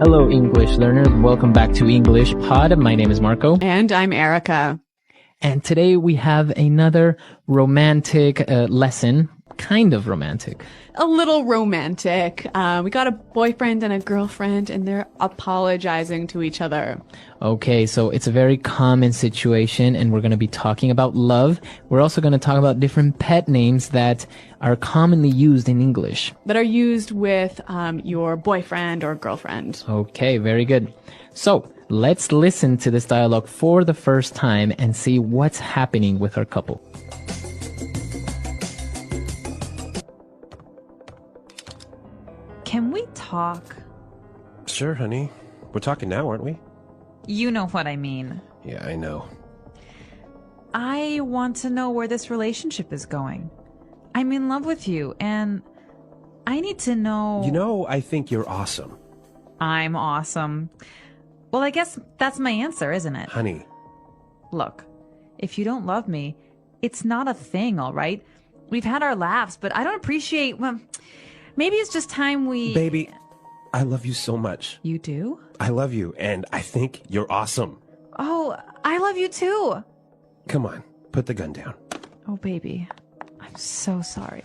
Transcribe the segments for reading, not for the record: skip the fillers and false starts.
Hello, English learners. Welcome back to English Pod. My name is Marco. And I'm Erica. And today we have another romantic lesson. Kind of romantic. A little romantic. We got a boyfriend and a girlfriend, and they're apologizing to each other. Okay, so it's a very common situation, and we're going to be talking about love. We're also going to talk about different pet names that are commonly used in English. That are used with your boyfriend or girlfriend. Okay, very good. So let's listen to this dialogue for the first time and see what's happening with our couple. Can we talk? Sure, honey. We're talking now, aren't we? You know what I mean. Yeah, I know. I want to know where this relationship is going. I'm in love with you, and I need to know... You know, I think you're awesome. I'm awesome. Well, I guess that's my answer, isn't it? Honey. Look, if you don't love me, it's not a thing, all right? We've had our laughs, but I don't appreciate... Well, maybe it's just time we... Baby, I love you so much. You do? I love you, and I think you're awesome. Oh, I love you too. Come on, put the gun down. Oh, baby. I'm so sorry.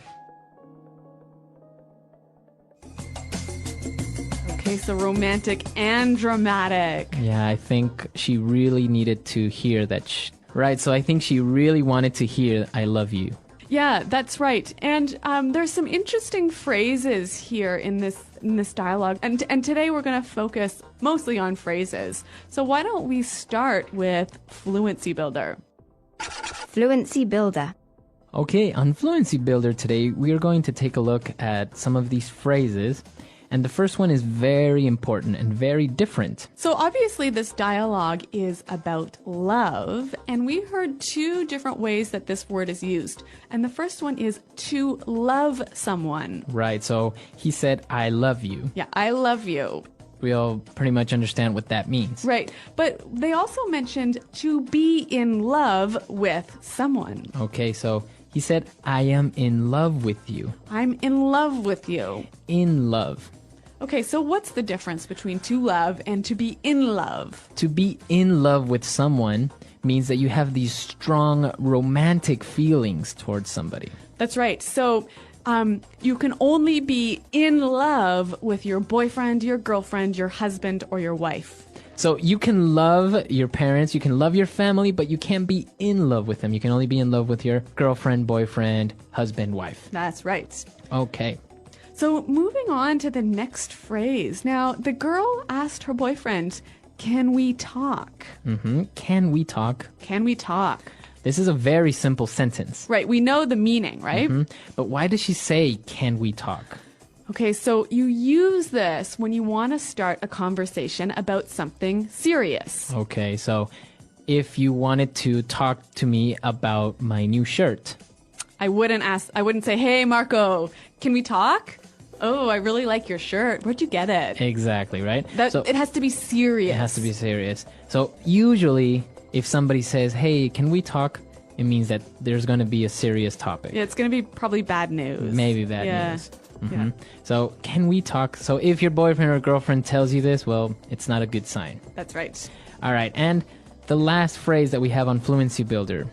Okay, so romantic and dramatic. Yeah, I think she really needed to hear that. Right, so I think she really wanted to hear, I love you. Yeah, that's right. And there's some interesting phrases here in this dialogue. And today we're going to focus mostly on phrases. So why don't we start with Fluency Builder? Fluency Builder. Okay, on Fluency Builder today, we are going to take a look at some of these phrases. And the first one is very important and very different. So obviously this dialogue is about love, and we heard two different ways that this word is used. And the first one is to love someone. Right, so he said, I love you. Yeah, I love you. We all pretty much understand what that means. Right, but they also mentioned to be in love with someone. Okay, so he said, I am in love with you. I'm in love with you. In love. Okay, so what's the difference between to love and to be in love? To be in love with someone means that you have these strong romantic feelings towards somebody. That's right. So you can only be in love with your boyfriend, your girlfriend, your husband, or your wife. So you can love your parents, you can love your family, but you can't be in love with them. You can only be in love with your girlfriend, boyfriend, husband, wife. That's right. Okay. So moving on to the next phrase. Now, the girl asked her boyfriend, can we talk? Can we talk? Can we talk? This is a very simple sentence. Right, we know the meaning, right? But why does she say, can we talk? Okay, so you use this when you want to start a conversation about something serious. Okay, so if you wanted to talk to me about my new shirt. I wouldn't say, hey, Marco, can we talk? Oh, I really like your shirt. Where'd you get it? Exactly, right? It has to be serious. It has to be serious. So usually, if somebody says, hey, can we talk? It means that there's going to be a serious topic. Yeah, it's going to be probably bad news. Maybe bad news. Yeah. So, can we talk? So, if your boyfriend or girlfriend tells you this, well, it's not a good sign. That's right. All right, and the last phrase that we have on Fluency Builder.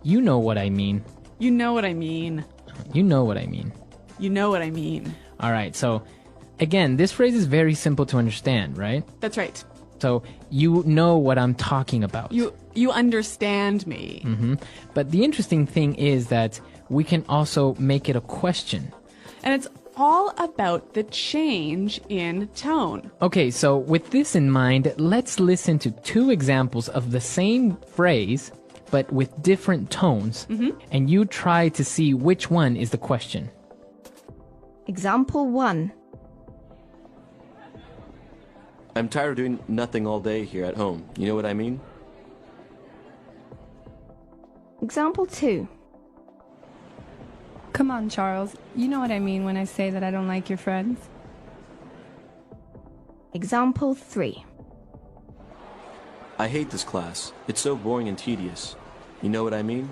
You know what I mean. You know what I mean. You know what I mean. You know what I mean. All right, so again, this phrase is very simple to understand, right? That's right. So you know what I'm talking about. You understand me. But the interesting thing is that we can also make it a question. And it's all about the change in tone. Okay, so with this in mind, let's listen to two examples of the same phrase, but with different tones. And you try to see which one is the question. Example 1. I'm tired of doing nothing all day here at home. You know what I mean? Example 2. Come on, Charles. You know what I mean when I say that I don't like your friends. Example 3. I hate this class. It's so boring and tedious. You know what I mean?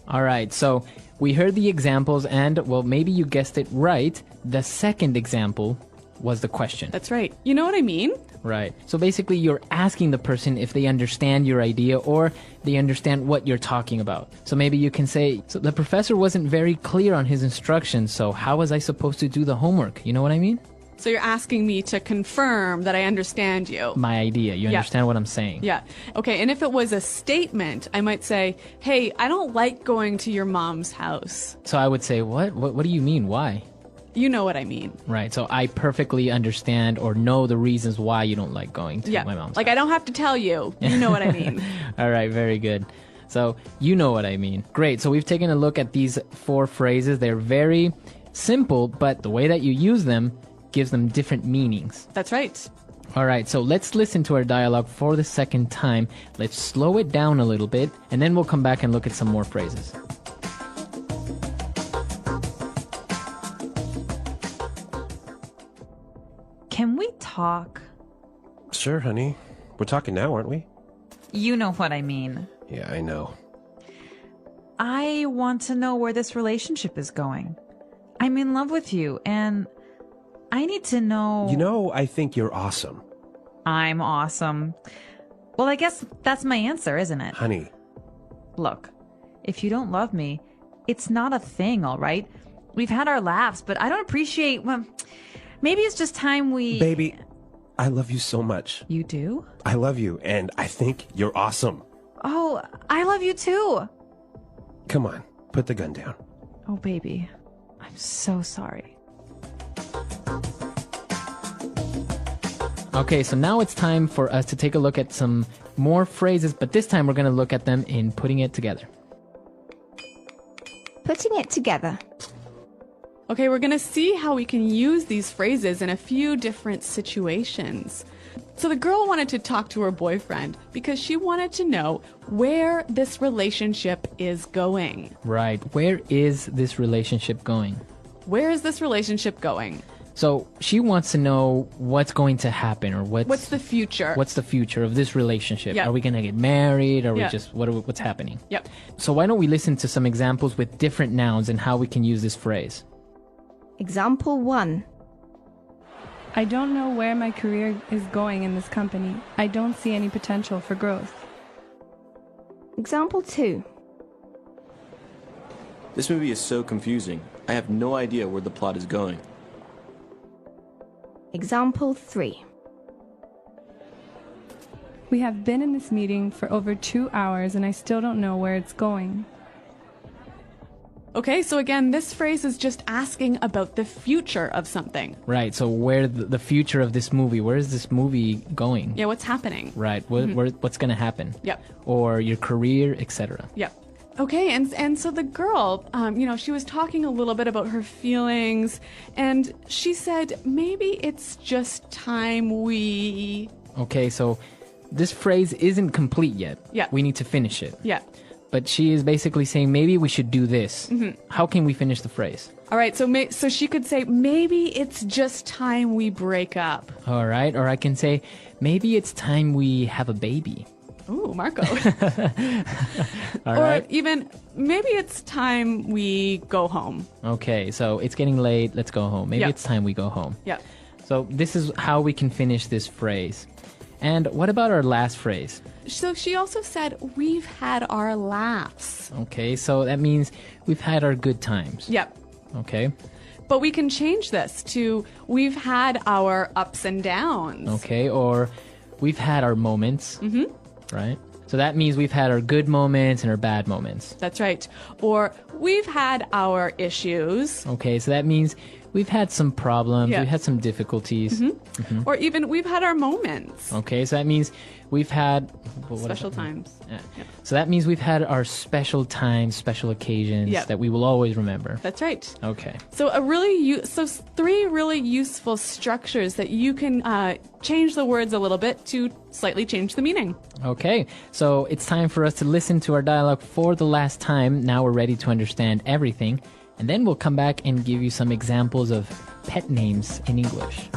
All right, so we heard the examples and, well, maybe you guessed it right. The second example was the question. That's right. You know what I mean? Right. So basically, you're asking the person if they understand your idea or they understand what you're talking about. So maybe you can say, so the professor wasn't very clear on his instructions, so how was I supposed to do the homework? You know what I mean? So you're asking me to confirm that I understand you. My idea. You understand what I'm saying? Yeah. Okay, and if it was a statement, I might say, hey, I don't like going to your mom's house. So I would say, what? What do you mean? Why? You know what I mean. Right. So I perfectly understand or know the reasons why you don't like going to my mom's Like, house. I don't have to tell you. You know what I mean. All right. Very good. So you know what I mean. Great. So we've taken a look at these 4 phrases. They're very simple, but the way that you use them gives them different meanings. That's right. All right, so let's listen to our dialogue for the second time. Let's slow it down a little bit, and then we'll come back and look at some more phrases. Can we talk? Sure, honey. We're talking now, aren't we? You know what I mean. Yeah, I know. I want to know where this relationship is going. I'm in love with you, and I need to know... You know, I think you're awesome. I'm awesome. Well, I guess that's my answer, isn't it? Honey. Look, if you don't love me, it's not a thing, all right? We've had our laughs, but I don't appreciate... Well, maybe it's just time we... Baby, I love you so much. You do? I love you, and I think you're awesome. Oh, I love you too. Come on, put the gun down. Oh, baby. I'm so sorry. Okay, so now it's time for us to take a look at some more phrases, but this time we're going to look at them in putting it together. Putting it together. Okay, we're going to see how we can use these phrases in a few different situations. So the girl wanted to talk to her boyfriend because she wanted to know where this relationship is going. Right. Where is this relationship going? Where is this relationship going? So she wants to know what's going to happen or What's the future? What's the future of this relationship? Yeah. Are we going to get married? Or Yeah. we just what's happening? Yep. So why don't we listen to some examples with different nouns and how we can use this phrase? Example 1. I don't know where my career is going in this company. I don't see any potential for growth. Example 2. This movie is so confusing. I have no idea where the plot is going. Example 3. We have been in this meeting for over 2 hours and I still don't know where it's going. Okay, so again, this phrase is just asking about the future of something. Right. So where the future of this movie? Where is this movie going? Yeah, what's happening? Right. What's going to happen? Yep. Or your career, etc. Yep. Okay, and so the girl, she was talking a little bit about her feelings, and she said, maybe it's just time we... Okay, so this phrase isn't complete yet. Yeah. We need to finish it. Yeah. But she is basically saying, maybe we should do this. Mm-hmm. How can we finish the phrase? All right, so she could say, maybe it's just time we break up. All right. Or I can say, maybe it's time we have a baby. Ooh, Marco. All or right. even, maybe it's time we go home. Okay, so it's getting late. Let's go home. Maybe Yeah. it's time we go home. Yeah. So this is how we can finish this phrase. And what about our last phrase? So she also said, we've had our laughs. Okay, so that means we've had our good times. Yep. Okay. But we can change this to, we've had our ups and downs. Okay, or we've had our moments. Mm-hmm. Right? So that means we've had our good moments and our bad moments. That's right. Or we've had our issues. Okay, so that means we've had some problems, Yeah. we've had some difficulties. Or even we've had our moments. Okay, so that means we've had... what Special about- times. Yeah. So that means we've had our special times, special occasions Yeah. that we will always remember. That's right. Okay. So three really useful structures that you can change the words a little bit to slightly change the meaning. Okay, so it's time for us to listen to our dialogue for the last time. Now we're ready to understand everything. And then we'll come back and give you some examples of pet names in English.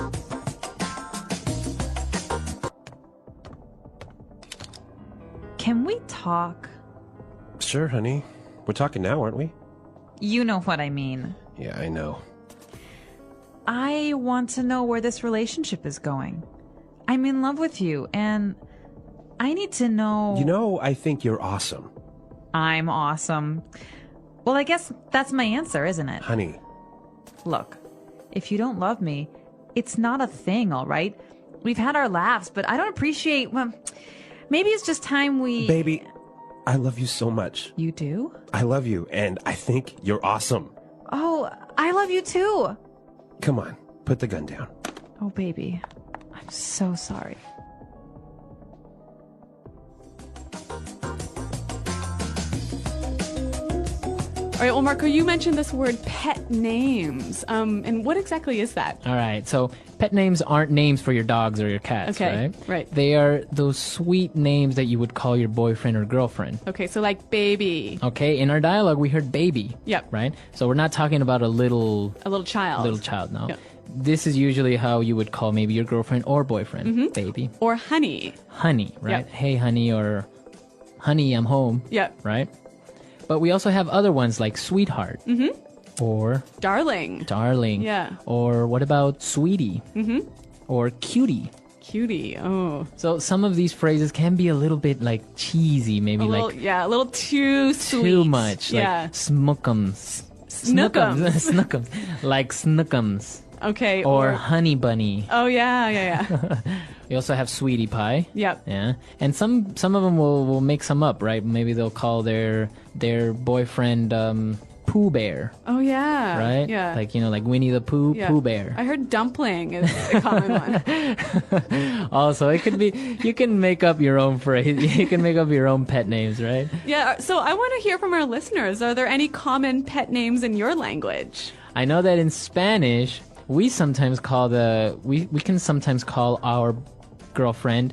Can we talk? Sure, honey. We're talking now, aren't we? You know what I mean. Yeah, I know. I want to know where this relationship is going. I'm in love with you, and I need to know... You know, I think you're awesome. I'm awesome. Well, I guess that's my answer, isn't it? Honey. Look, if you don't love me, it's not a thing, all right? We've had our laughs, but I don't appreciate... Well, maybe it's just time we... Baby, I love you so much. You do? I love you, and I think you're awesome. Oh, I love you too. Come on, put the gun down. Oh, baby. I'm so sorry. All right, well, Marco, you mentioned this word pet names. And what exactly is that? All right, so pet names aren't names for your dogs or your cats, Okay, right. They are those sweet names that you would call your boyfriend or girlfriend. Okay, so like baby. Okay, in our dialogue, we heard baby. Yep. Right? So we're not talking about a little child. no. Yep. This is usually how you would call maybe your girlfriend or boyfriend, baby. Or honey. Honey, right? Yep. Hey, honey, or honey, I'm home. Yep. Right? But we also have other ones like sweetheart. Or Darling. darling. Yeah. Or what about sweetie? Or cutie. Cutie. Oh. So some of these phrases can be a little bit like cheesy, maybe A little, like a little too sweet. too much. Yeah. Like smookums. Snookums. Snookums. Like snookums. Okay. Or honey bunny. Oh, yeah. We also have sweetie pie. Yep. Yeah. And some of them will make some up, right? Maybe they'll call their boyfriend Pooh Bear, Oh, yeah. right? Yeah. Like, like Winnie the Pooh, Yeah. Pooh Bear. I heard dumpling is a common one. Also, it could be, you can make up your own phrase. You can make up your own pet names, right? Yeah. So I want to hear from our listeners. Are there any common pet names in your language? I know that in Spanish, we sometimes call we can sometimes call our girlfriend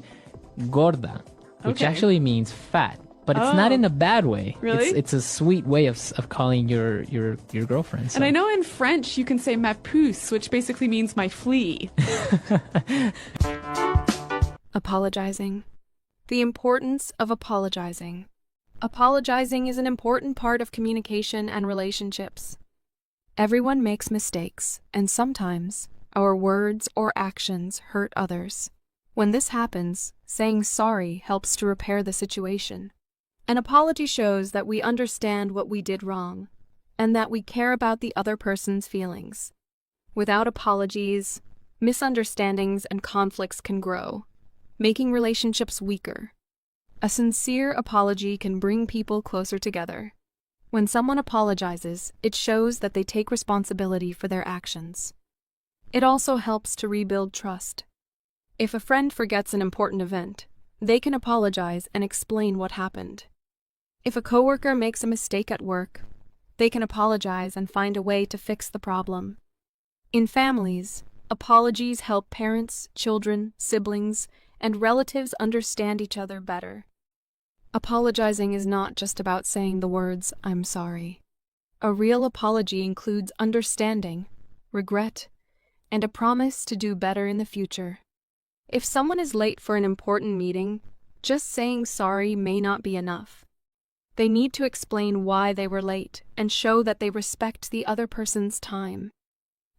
gorda, which Okay. actually means fat, but it's not Oh. in a bad way. Really? It's a sweet way of calling your girlfriend. So. And I know in French you can say ma puce, which basically means my flea. Apologizing. The importance of apologizing. Apologizing is an important part of communication and relationships. Everyone makes mistakes, and sometimes our words or actions hurt others. When this happens, saying sorry helps to repair the situation. An apology shows that we understand what we did wrong, and that we care about the other person's feelings. Without apologies, misunderstandings and conflicts can grow, making relationships weaker. A sincere apology can bring people closer together. When someone apologizes, it shows that they take responsibility for their actions. It also helps to rebuild trust. If a friend forgets an important event, they can apologize and explain what happened. If a coworker makes a mistake at work, they can apologize and find a way to fix the problem. In families, apologies help parents, children, siblings, and relatives understand each other better. Apologizing is not just about saying the words, "I'm sorry." A real apology includes understanding, regret, and a promise to do better in the future. If someone is late for an important meeting, just saying sorry may not be enough. They need to explain why they were late and show that they respect the other person's time.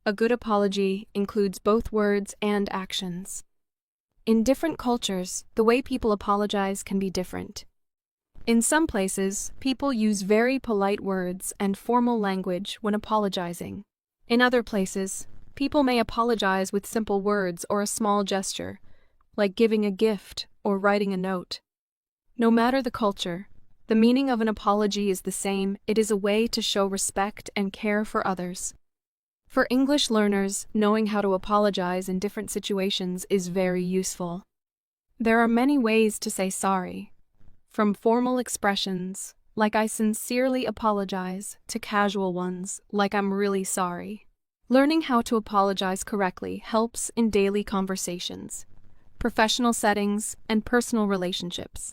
A good apology includes both words and actions. In different cultures, the way people apologize can be different. In some places, people use very polite words and formal language when apologizing. In other places, people may apologize with simple words or a small gesture, like giving a gift or writing a note. No matter the culture, the meaning of an apology is the same. It is a way to show respect and care for others. For English learners, knowing how to apologize in different situations is very useful. There are many ways to say sorry, from formal expressions, like "I sincerely apologize," to casual ones, like "I'm really sorry." Learning how to apologize correctly helps in daily conversations, professional settings, and personal relationships.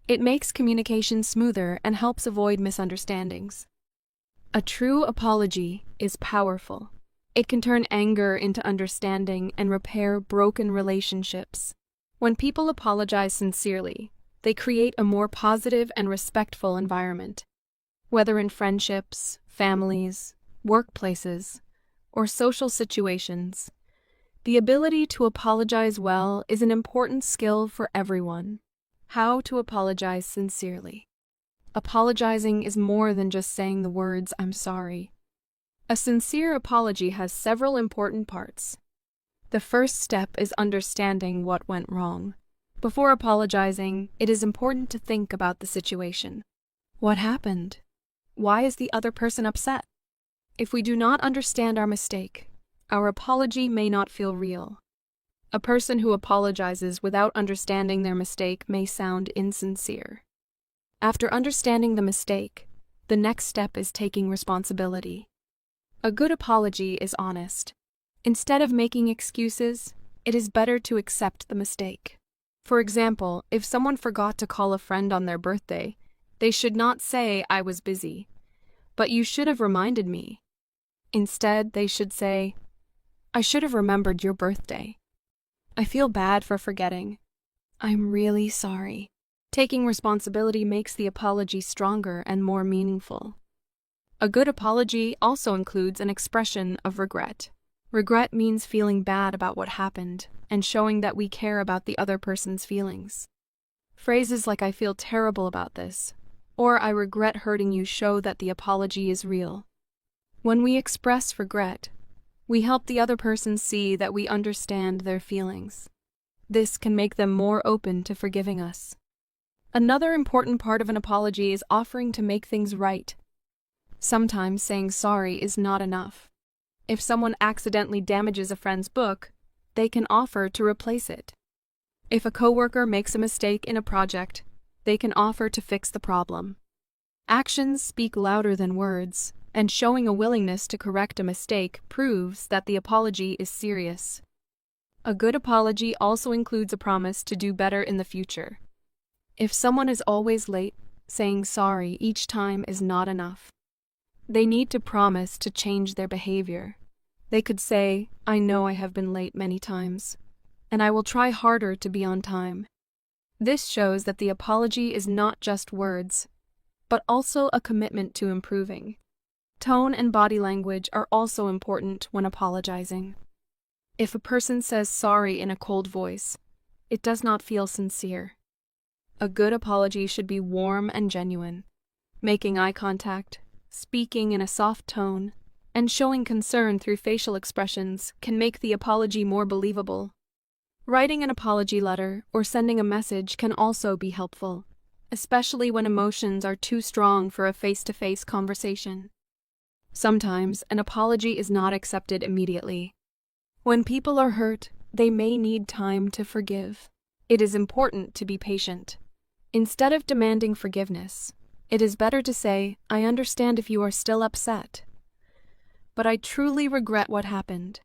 It makes communication smoother and helps avoid misunderstandings. A true apology is powerful. It can turn anger into understanding and repair broken relationships. When people apologize sincerely, they create a more positive and respectful environment. Whether in friendships, families, workplaces, or social situations. The ability to apologize well is an important skill for everyone. How to apologize sincerely. Apologizing is more than just saying the words, "I'm sorry." A sincere apology has several important parts. The first step is understanding what went wrong. Before apologizing, it is important to think about the situation. What happened? Why is the other person upset? If we do not understand our mistake, our apology may not feel real. A person who apologizes without understanding their mistake may sound insincere. After understanding the mistake, the next step is taking responsibility. A good apology is honest. Instead of making excuses, it is better to accept the mistake. For example, if someone forgot to call a friend on their birthday, they should not say, "I was busy," but "you should have reminded me." Instead, they should say, "I should have remembered your birthday. I feel bad for forgetting. I'm really sorry." Taking responsibility makes the apology stronger and more meaningful. A good apology also includes an expression of regret. Regret means feeling bad about what happened and showing that we care about the other person's feelings. Phrases like "I feel terrible about this" or "I regret hurting you" show that the apology is real. When we express regret, we help the other person see that we understand their feelings. This can make them more open to forgiving us. Another important part of an apology is offering to make things right. Sometimes saying sorry is not enough. If someone accidentally damages a friend's book, they can offer to replace it. If a coworker makes a mistake in a project, they can offer to fix the problem. Actions speak louder than words, and showing a willingness to correct a mistake proves that the apology is serious. A good apology also includes a promise to do better in the future. If someone is always late, saying sorry each time is not enough. They need to promise to change their behavior. They could say, "I know I have been late many times, and I will try harder to be on time." This shows that the apology is not just words, but also a commitment to improving. Tone and body language are also important when apologizing. If a person says sorry in a cold voice, it does not feel sincere. A good apology should be warm and genuine. Making eye contact, speaking in a soft tone, and showing concern through facial expressions can make the apology more believable. Writing an apology letter or sending a message can also be helpful, especially when emotions are too strong for a face-to-face conversation. Sometimes an apology is not accepted immediately. When people are hurt, they may need time to forgive. It is important to be patient. Instead of demanding forgiveness, it is better to say, "I understand if you are still upset, but I truly regret what happened."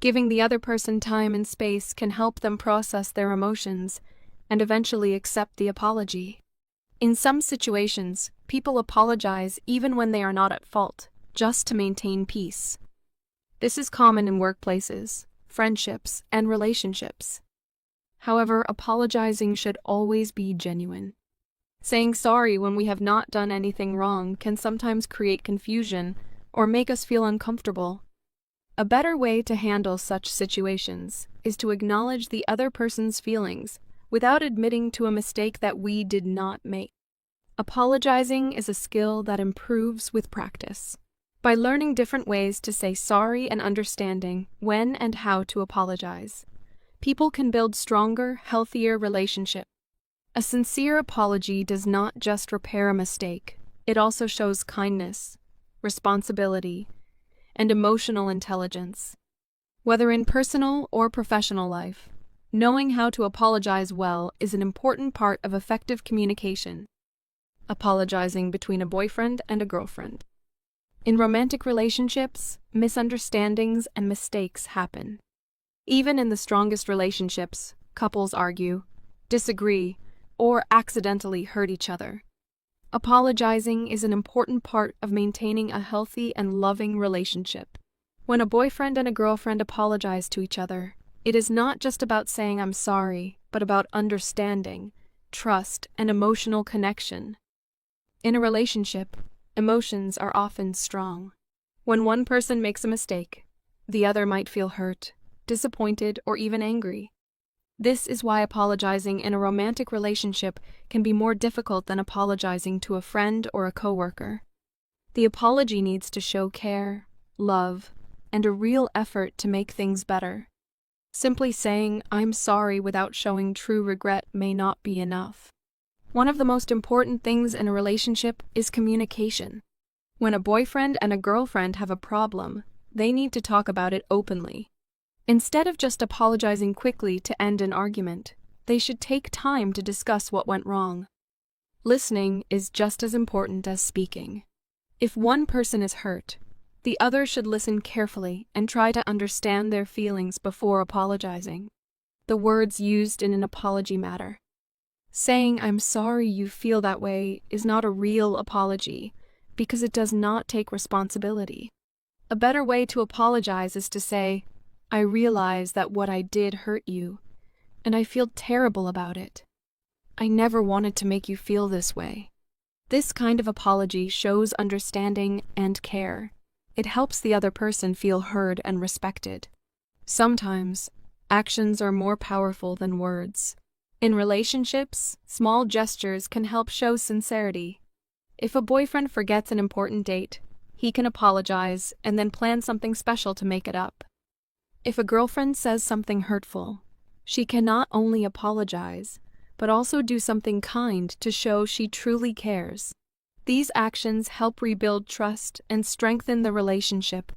Giving the other person time and space can help them process their emotions and eventually accept the apology. In some situations, people apologize even when they are not at fault, just to maintain peace. This is common in workplaces, friendships, and relationships. However, apologizing should always be genuine. Saying sorry when we have not done anything wrong can sometimes create confusion or make us feel uncomfortable. A better way to handle such situations is to acknowledge the other person's feelings without admitting to a mistake that we did not make. Apologizing is a skill that improves with practice. By learning different ways to say sorry and understanding when and how to apologize, people can build stronger, healthier relationships. A sincere apology does not just repair a mistake, it also shows kindness, responsibility, and emotional intelligence. Whether in personal or professional life, knowing how to apologize well is an important part of effective communication. Apologizing between a boyfriend and a girlfriend. In romantic relationships, misunderstandings and mistakes happen. Even in the strongest relationships, couples argue, disagree, or accidentally hurt each other. Apologizing is an important part of maintaining a healthy and loving relationship. When a boyfriend and a girlfriend apologize to each other, it is not just about saying "I'm sorry," but about understanding, trust, and emotional connection. In a relationship, emotions are often strong. When one person makes a mistake, The other might feel hurt, disappointed, or even angry. This is why apologizing in a romantic relationship can be more difficult than apologizing to a friend or a coworker. The apology needs to show care, love, and a real effort to make things better. Simply saying, "I'm sorry," without showing true regret may not be enough. One of the most important things in a relationship is communication. When a boyfriend and a girlfriend have a problem, they need to talk about it openly. Instead of just apologizing quickly to end an argument, they should take time to discuss what went wrong. Listening is just as important as speaking. If one person is hurt, the other should listen carefully and try to understand their feelings before apologizing. The words used in an apology matter. Saying, "I'm sorry you feel that way," is not a real apology because it does not take responsibility. A better way to apologize is to say, "I realize that what I did hurt you, and I feel terrible about it. I never wanted to make you feel this way." This kind of apology shows understanding and care. It helps the other person feel heard and respected. Sometimes, actions are more powerful than words. In relationships, small gestures can help show sincerity. If a boyfriend forgets an important date, he can apologize and then plan something special to make it up. If a girlfriend says something hurtful, she can not only apologize, but also do something kind to show she truly cares. These actions help rebuild trust and strengthen the relationship.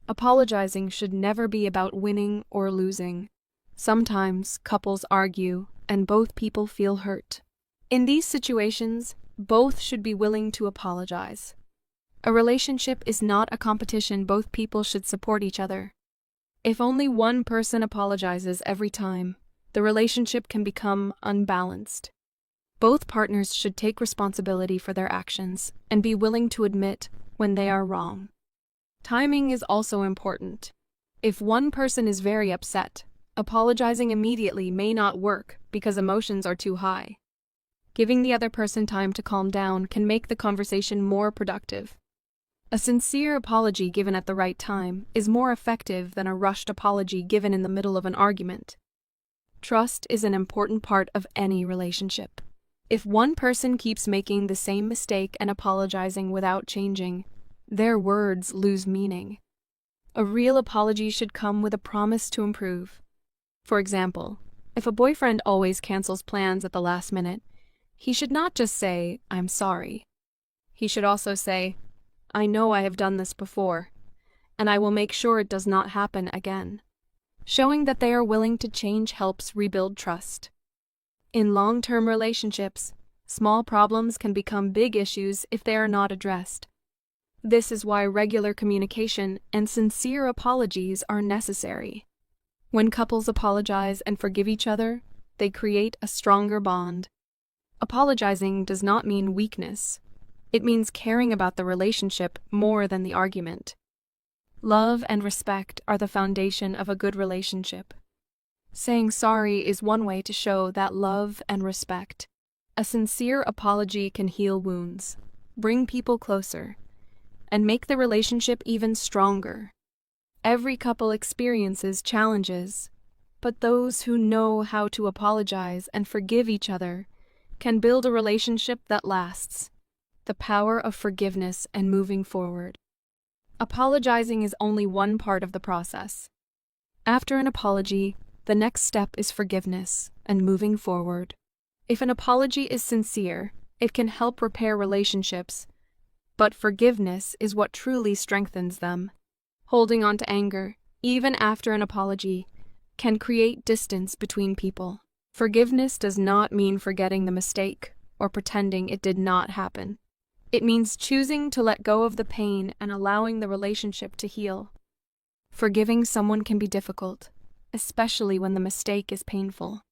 Apologizing should never be about winning or losing. Sometimes couples argue and both people feel hurt. In these situations, both should be willing to apologize. A relationship is not a competition. Both people should support each other. If only one person apologizes every time, the relationship can become unbalanced. Both partners should take responsibility for their actions and be willing to admit when they are wrong. Timing is also important. If one person is very upset, apologizing immediately may not work because emotions are too high. Giving the other person time to calm down can make the conversation more productive. A sincere apology given at the right time is more effective than a rushed apology given in the middle of an argument. Trust is an important part of any relationship. If one person keeps making the same mistake and apologizing without changing, their words lose meaning. A real apology should come with a promise to improve. For example, if a boyfriend always cancels plans at the last minute, he should not just say, "I'm sorry." He should also say, "I know I have done this before, and I will make sure it does not happen again." Showing that they are willing to change helps rebuild trust. In long-term relationships, small problems can become big issues if they are not addressed. This is why regular communication and sincere apologies are necessary. When couples apologize and forgive each other, they create a stronger bond. Apologizing does not mean weakness. It means caring about the relationship more than the argument. Love and respect are the foundation of a good relationship. Saying sorry is one way to show that love and respect. A sincere apology can heal wounds, bring people closer, and make the relationship even stronger. Every couple experiences challenges, but those who know how to apologize and forgive each other can build a relationship that lasts. The power of forgiveness and moving forward. Apologizing is only one part of the process. After an apology, the next step is forgiveness and moving forward. If an apology is sincere, it can help repair relationships, but forgiveness is what truly strengthens them. Holding on to anger, even after an apology, can create distance between people. Forgiveness does not mean forgetting the mistake or pretending it did not happen. It means choosing to let go of the pain and allowing the relationship to heal. Forgiving someone can be difficult, especially when the mistake is painful.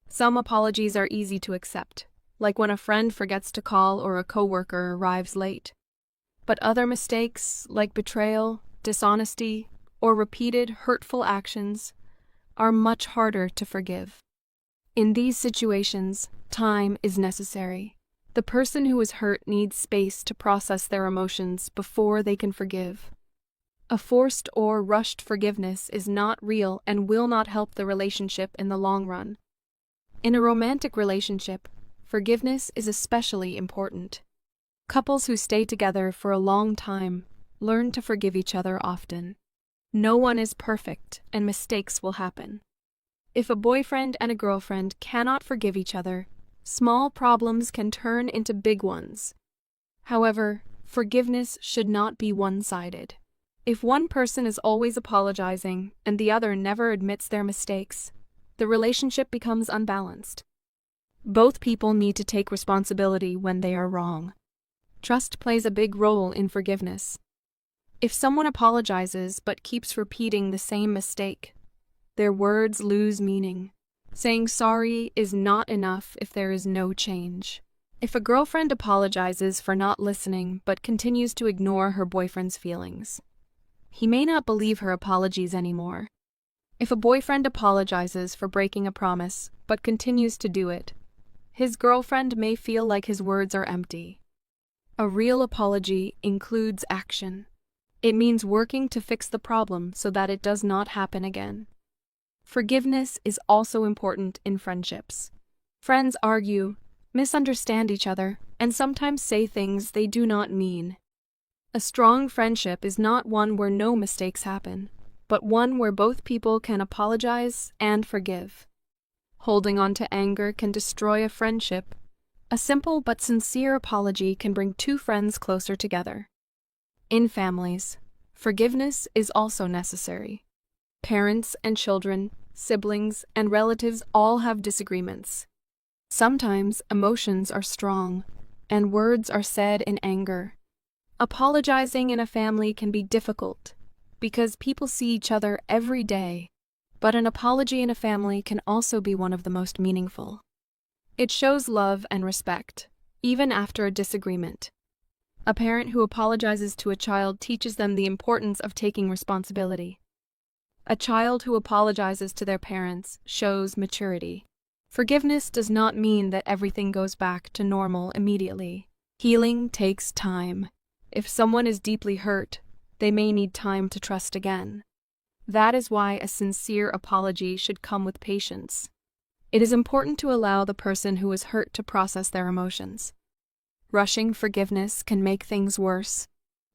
Some apologies are easy to accept, like when a friend forgets to call or a coworker arrives late. But other mistakes, like betrayal, dishonesty, or repeated hurtful actions, are much harder to forgive. In these situations, time is necessary. The person who is hurt needs space to process their emotions before they can forgive. A forced or rushed forgiveness is not real and will not help the relationship in the long run. In a romantic relationship, forgiveness is especially important. Couples who stay together for a long time learn to forgive each other often. No one is perfect, and mistakes will happen. If a boyfriend and a girlfriend cannot forgive each other, small problems can turn into big ones. However, forgiveness should not be one-sided. If one person is always apologizing and the other never admits their mistakes, the relationship becomes unbalanced. Both people need to take responsibility when they are wrong. Trust plays a big role in forgiveness. If someone apologizes but keeps repeating the same mistake, their words lose meaning. Saying sorry is not enough if there is no change. If a girlfriend apologizes for not listening but continues to ignore her boyfriend's feelings, he may not believe her apologies anymore. If a boyfriend apologizes for breaking a promise but continues to do it, his girlfriend may feel like his words are empty. A real apology includes action. It means working to fix the problem so that it does not happen again. Forgiveness is also important in friendships. Friends argue, misunderstand each other, and sometimes say things they do not mean. A strong friendship is not one where no mistakes happen, but one where both people can apologize and forgive. Holding on to anger can destroy a friendship. A simple but sincere apology can bring two friends closer together. In families, forgiveness is also necessary. Parents and children, siblings and relatives all have disagreements. Sometimes emotions are strong, and words are said in anger. Apologizing in a family can be difficult because people see each other every day, but an apology in a family can also be one of the most meaningful. It shows love and respect, even after a disagreement. A parent who apologizes to a child teaches them the importance of taking responsibility. A child who apologizes to their parents shows maturity. Forgiveness does not mean that everything goes back to normal immediately. Healing takes time. If someone is deeply hurt, they may need time to trust again. That is why a sincere apology should come with patience. It is important to allow the person who is hurt to process their emotions. Rushing forgiveness can make things worse.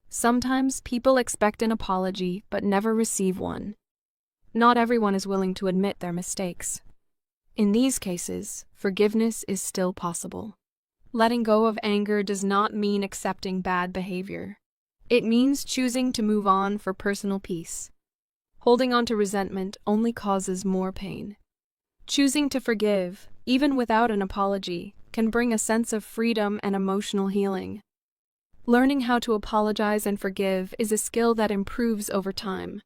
Sometimes people expect an apology but never receive one. Not everyone is willing to admit their mistakes. In these cases, forgiveness is still possible. Letting go of anger does not mean accepting bad behavior. It means choosing to move on for personal peace. Holding on to resentment only causes more pain. Choosing to forgive, even without an apology, can bring a sense of freedom and emotional healing. Learning how to apologize and forgive is a skill that improves over time.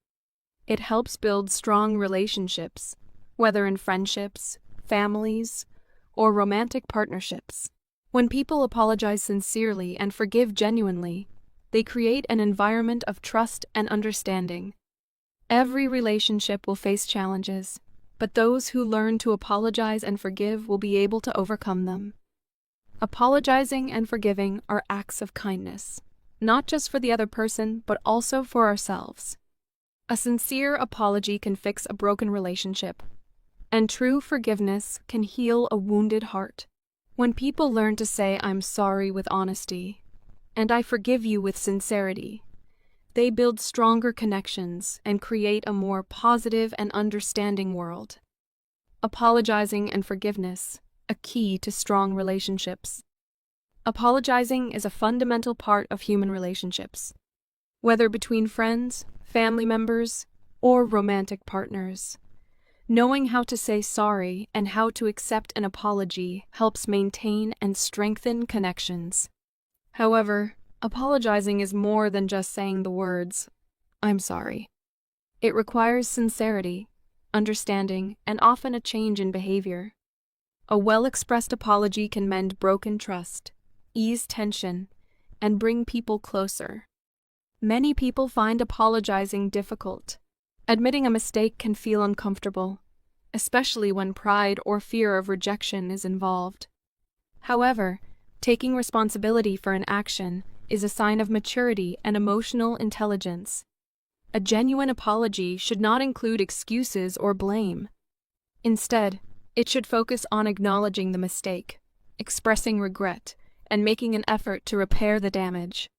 It helps build strong relationships, whether in friendships, families, or romantic partnerships. When people apologize sincerely and forgive genuinely, they create an environment of trust and understanding. Every relationship will face challenges, but those who learn to apologize and forgive will be able to overcome them. Apologizing and forgiving are acts of kindness, not just for the other person, but also for ourselves. A sincere apology can fix a broken relationship, and true forgiveness can heal a wounded heart. When people learn to say, "I'm sorry" with honesty, and "I forgive you" with sincerity, they build stronger connections and create a more positive and understanding world. Apologizing and forgiveness, a key to strong relationships. Apologizing is a fundamental part of human relationships, whether between friends, family members, or romantic partners. Knowing how to say sorry and how to accept an apology helps maintain and strengthen connections. However, apologizing is more than just saying the words, "I'm sorry." It requires sincerity, understanding, and often a change in behavior. A well-expressed apology can mend broken trust, ease tension, and bring people closer. Many people find apologizing difficult. Admitting a mistake can feel uncomfortable, especially when pride or fear of rejection is involved. However, taking responsibility for an action is a sign of maturity and emotional intelligence. a genuine apology should not include excuses or blame. Instead, it should focus on acknowledging the mistake, expressing regret, and making an effort to repair the damage.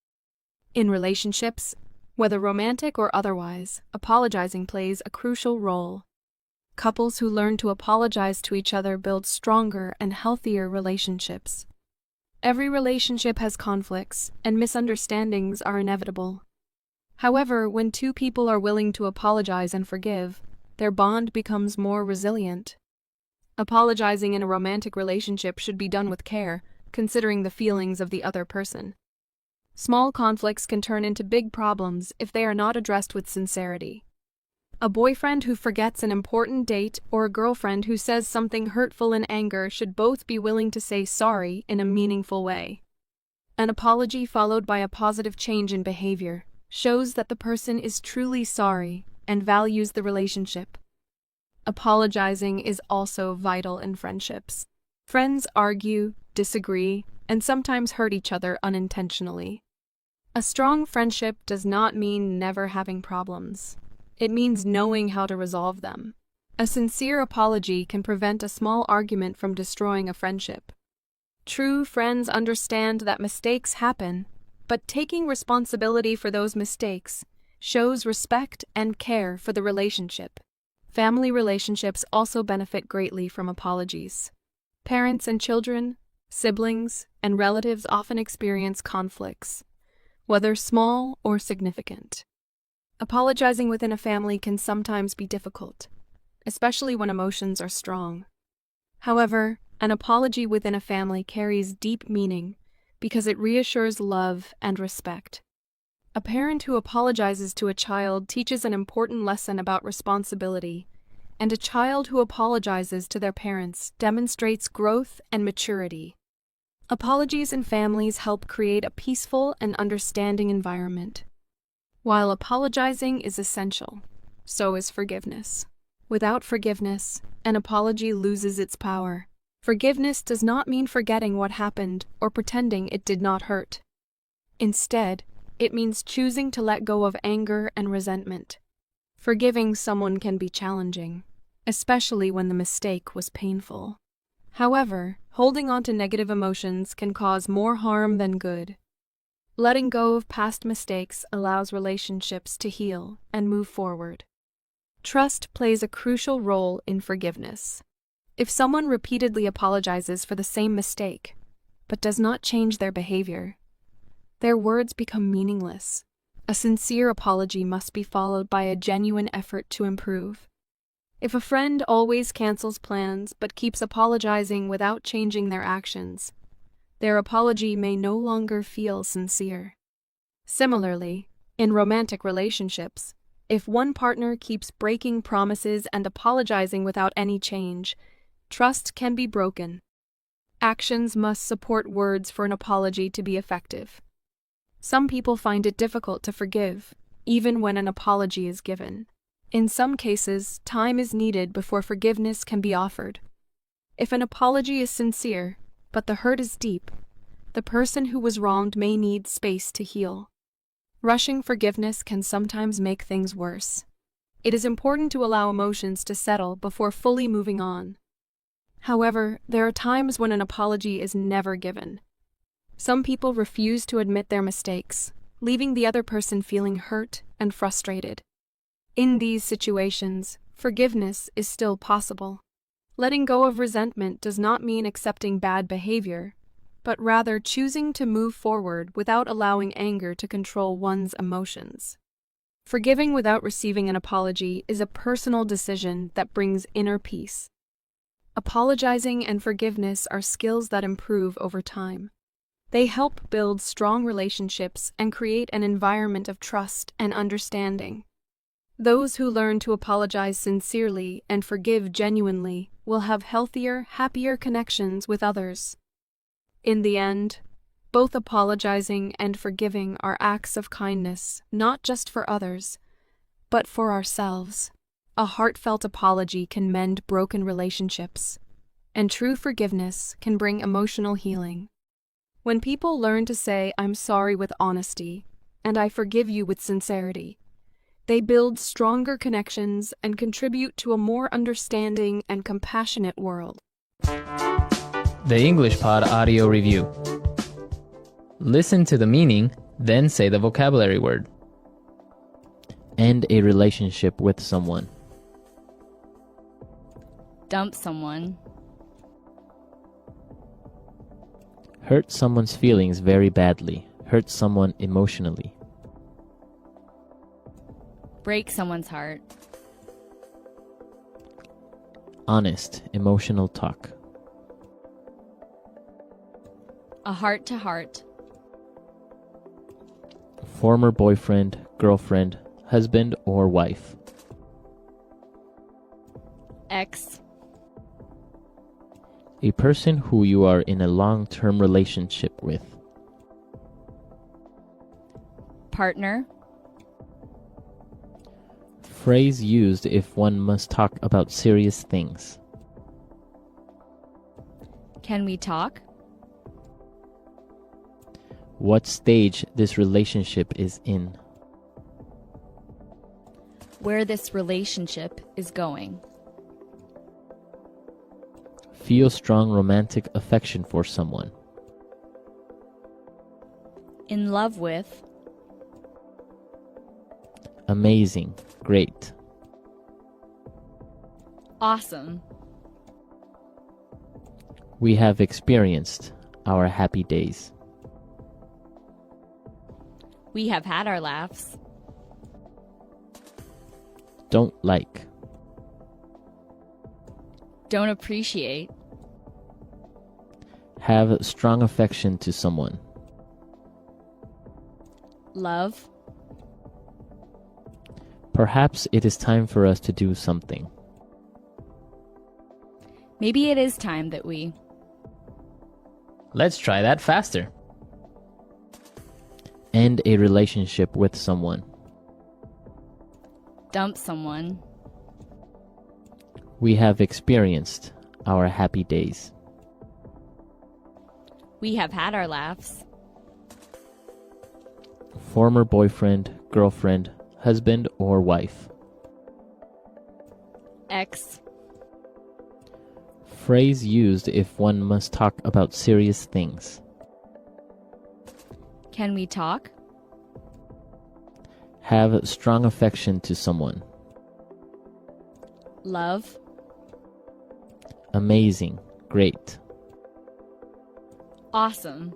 In relationships, whether romantic or otherwise, apologizing plays a crucial role. Couples who learn to apologize to each other build stronger and healthier relationships. Every relationship has conflicts, and misunderstandings are inevitable. However, when two people are willing to apologize and forgive, their bond becomes more resilient. Apologizing in a romantic relationship should be done with care, considering the feelings of the other person. Small conflicts can turn into big problems if they are not addressed with sincerity. A boyfriend who forgets an important date or a girlfriend who says something hurtful in anger should both be willing to say sorry in a meaningful way. An apology followed by a positive change in behavior shows that the person is truly sorry and values the relationship. Apologizing is also vital in friendships. Friends argue, disagree, and sometimes hurt each other unintentionally. A strong friendship does not mean never having problems. It means knowing how to resolve them. A sincere apology can prevent a small argument from destroying a friendship. True friends understand that mistakes happen, but taking responsibility for those mistakes shows respect and care for the relationship. Family relationships also benefit greatly from apologies. Parents and children, siblings, and relatives often experience conflicts, whether small or significant. Apologizing within a family can sometimes be difficult, especially when emotions are strong. However, an apology within a family carries deep meaning because it reassures love and respect. A parent who apologizes to a child teaches an important lesson about responsibility, and a child who apologizes to their parents demonstrates growth and maturity. Apologies in families help create a peaceful and understanding environment. While apologizing is essential, so is forgiveness. Without forgiveness, an apology loses its power. Forgiveness does not mean forgetting what happened or pretending it did not hurt. Instead, it means choosing to let go of anger and resentment. Forgiving someone can be challenging, especially when the mistake was painful. However, holding on to negative emotions can cause more harm than good. Letting go of past mistakes allows relationships to heal and move forward. Trust plays a crucial role in forgiveness. If someone repeatedly apologizes for the same mistake, but does not change their behavior, their words become meaningless. A sincere apology must be followed by a genuine effort to improve. If a friend always cancels plans but keeps apologizing without changing their actions, their apology may no longer feel sincere. Similarly, in romantic relationships, if one partner keeps breaking promises and apologizing without any change, trust can be broken. Actions must support words for an apology to be effective. Some people find it difficult to forgive, even when an apology is given. In some cases, time is needed before forgiveness can be offered. If an apology is sincere, but the hurt is deep, the person who was wronged may need space to heal. Rushing forgiveness can sometimes make things worse. It is important to allow emotions to settle before fully moving on. However, there are times when an apology is never given. Some people refuse to admit their mistakes, leaving the other person feeling hurt and frustrated. In these situations, forgiveness is still possible. Letting go of resentment does not mean accepting bad behavior, but rather choosing to move forward without allowing anger to control one's emotions. Forgiving without receiving an apology is a personal decision that brings inner peace. Apologizing and forgiveness are skills that improve over time. They help build strong relationships and create an environment of trust and understanding. Those who learn to apologize sincerely and forgive genuinely will have healthier, happier connections with others. In the end, both apologizing and forgiving are acts of kindness, not just for others, but for ourselves. A heartfelt apology can mend broken relationships, and true forgiveness can bring emotional healing. When people learn to say, "I'm sorry" with honesty, and "I forgive you" with sincerity, They build stronger connections and contribute to a more understanding and compassionate world. The English Pod Audio Review. Listen to the meaning, then say the vocabulary word. End a relationship with someone. Dump someone. Hurt someone's feelings very badly. Hurt someone emotionally. Break someone's heart. Honest, emotional talk. A heart-to-heart. Former boyfriend, girlfriend, husband or wife. Ex. A person who you are in a long-term relationship with. Partner. Phrase used if one must talk about serious things. Can we talk? What stage this relationship is in. Where this relationship is going. Feel strong romantic affection for someone. In love with. Amazing, great. Awesome. We have experienced our happy days. We have had our laughs. Don't like. Don't appreciate. Have strong affection to someone. Love. Perhaps it is time for us to do something. Maybe it is time that we. Let's try that faster. End a relationship with someone. Dump someone. We have experienced our happy days. We have had our laughs. Former boyfriend, girlfriend, husband or wife. Ex. Phrase used if one must talk about serious things. Can we talk? Have strong affection to someone. Love. Amazing, great. Awesome.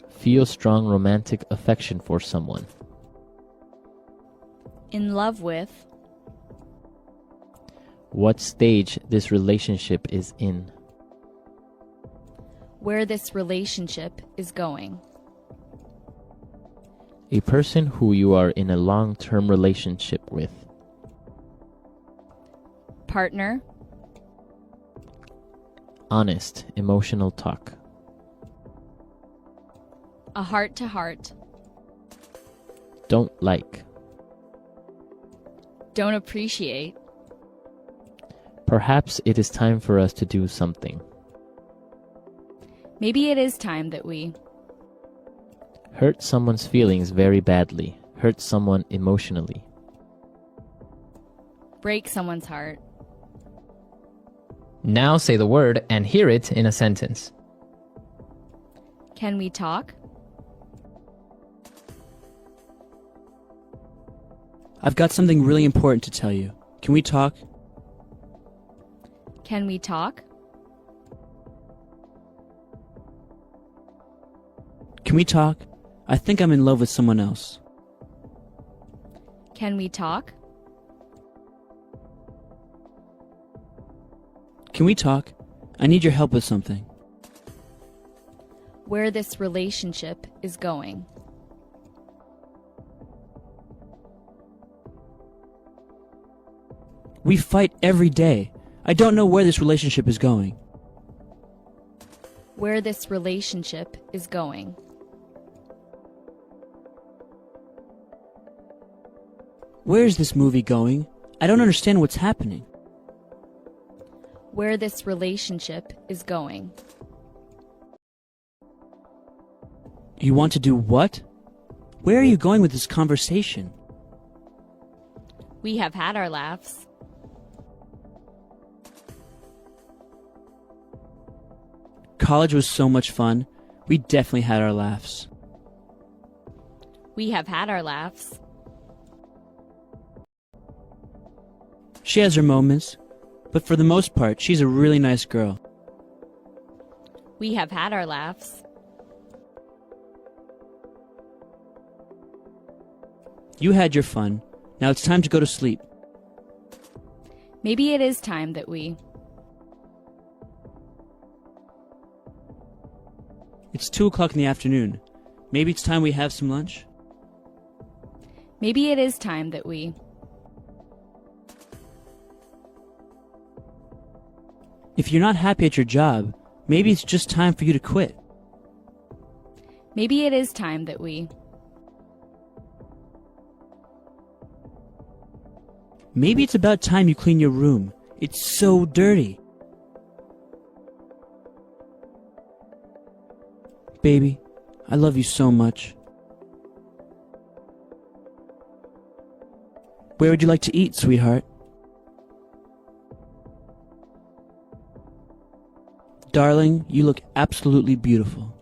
Feel strong romantic affection for someone. In love with. What stage this relationship is in. Where this relationship is going. A person who you are in a long-term relationship with. Partner. Honest, emotional talk. A heart-to-heart. Don't like. Don't appreciate. Perhaps it is time for us to do something. Maybe it is time that we. Hurt someone's feelings very badly. Hurt someone emotionally. Break someone's heart. Now say the word and hear it in a sentence. Can we talk? I've got something really important to tell you. Can we talk? Can we talk? Can we talk? I think I'm in love with someone else. Can we talk? Can we talk? I need your help with something. Where this relationship is going. We fight every day. I don't know where this relationship is going. Where this relationship is going. Where is this movie going? I don't understand what's happening. Where this relationship is going. You want to do what? Where are you going with this conversation? We have had our laughs. College was so much fun. We definitely had our laughs. We have had our laughs. She has her moments, but for the most part, she's a really nice girl. We have had our laughs. You had your fun. Now it's time to go to sleep. Maybe it is time that we. It's 2 o'clock in the afternoon. Maybe it's time we have some lunch? Maybe it is time that we. If you're not happy at your job, maybe it's just time for you to quit. Maybe it is time that we. Maybe it's about time you clean your room. It's so dirty. Baby, I love you so much. Where would you like to eat, sweetheart? Darling, you look absolutely beautiful.